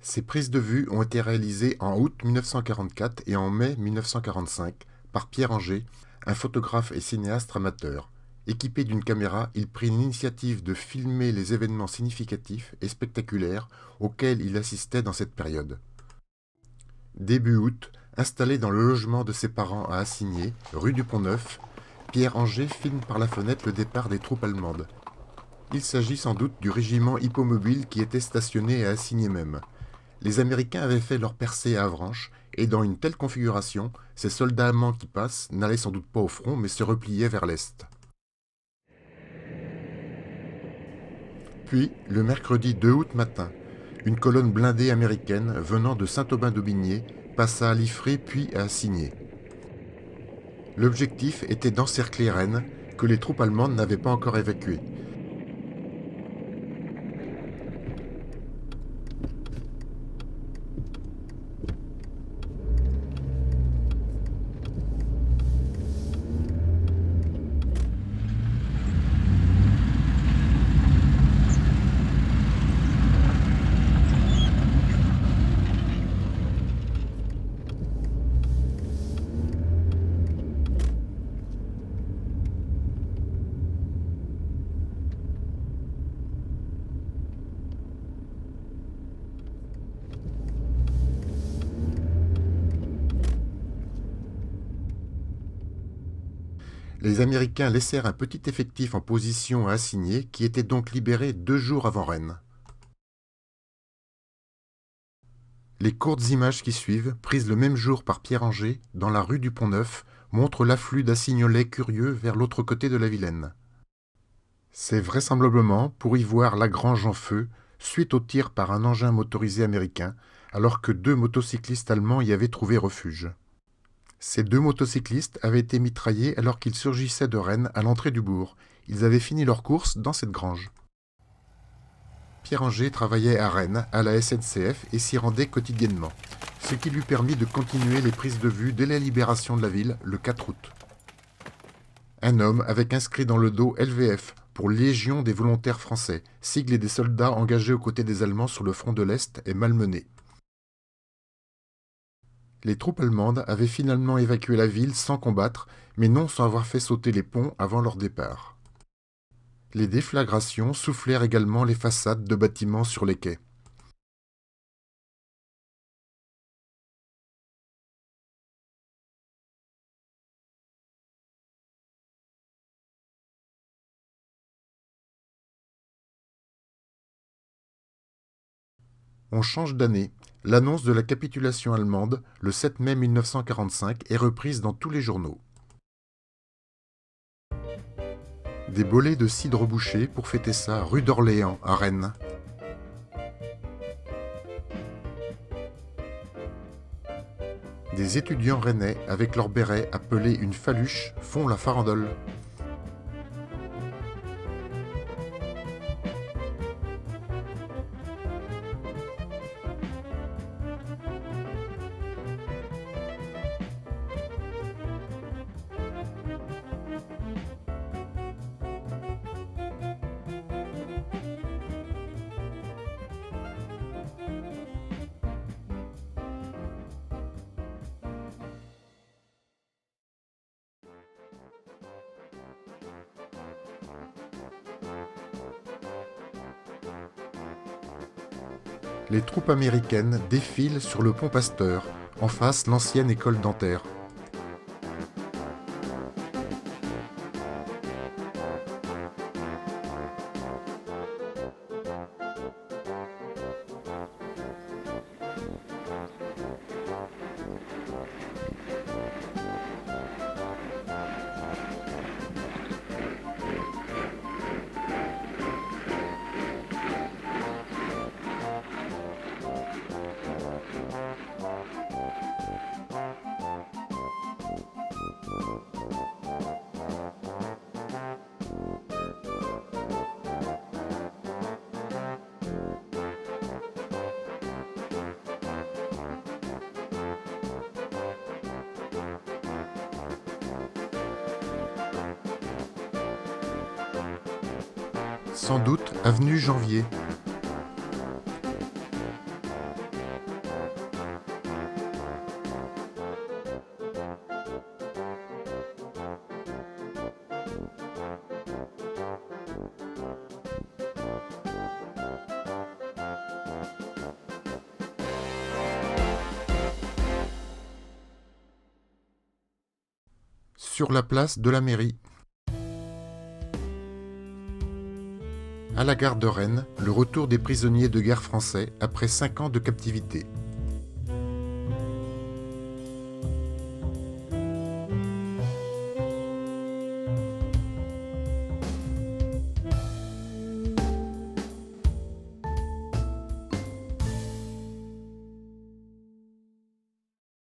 Ces prises de vue ont été réalisées en août 1944 et en mai 1945 par Pierre Angé, un photographe et cinéaste amateur. Équipé d'une caméra, il prit l'initiative de filmer les événements significatifs et spectaculaires auxquels il assistait dans cette période. Début août, installé dans le logement de ses parents à Assigné, rue du Pont-Neuf, Pierre Angé filme par la fenêtre le départ des troupes allemandes. Il s'agit sans doute du régiment hippomobile qui était stationné à Assigné même. Les Américains avaient fait leur percée à Avranches, et dans une telle configuration, ces soldats allemands qui passent n'allaient sans doute pas au front, mais se repliaient vers l'est. Puis, le mercredi 2 août matin, une colonne blindée américaine venant de Saint-Aubin-d'Aubigné passa à Liffré puis à Assigné. L'objectif était d'encercler Rennes, que les troupes allemandes n'avaient pas encore évacuées. Les Américains laissèrent un petit effectif en position à Assigné qui était donc libéré 2 jours avant Rennes. Les courtes images qui suivent, prises le même jour par Pierre Angé, dans la rue du Pont-Neuf, montrent l'afflux d'Assignolais curieux vers l'autre côté de la Vilaine. C'est vraisemblablement pour y voir la grange en feu, suite au tir par un engin motorisé américain, alors que 2 motocyclistes allemands y avaient trouvé refuge. Ces 2 motocyclistes avaient été mitraillés alors qu'ils surgissaient de Rennes à l'entrée du bourg. Ils avaient fini leur course dans cette grange. Pierre Angé travaillait à Rennes, à la SNCF, et s'y rendait quotidiennement, ce qui lui permit de continuer les prises de vue dès la libération de la ville, le 4 août. Un homme avec inscrit dans le dos LVF, pour Légion des volontaires français, sigle des soldats engagés aux côtés des Allemands sur le front de l'Est, est malmené. Les troupes allemandes avaient finalement évacué la ville sans combattre, mais non sans avoir fait sauter les ponts avant leur départ. Les déflagrations soufflèrent également les façades de bâtiments sur les quais. On change d'année. L'annonce de la capitulation allemande, le 7 mai 1945, est reprise dans tous les journaux. Des bolets de cidre bouché pour fêter ça rue d'Orléans, à Rennes. Des étudiants rennais, avec leur béret appelé une faluche, font la farandole. Les troupes américaines défilent sur le pont Pasteur, en face l'ancienne école dentaire. Sans doute avenue Janvier. sur la place de la mairie. À la gare de Rennes, le retour des prisonniers de guerre français après 5 ans de captivité.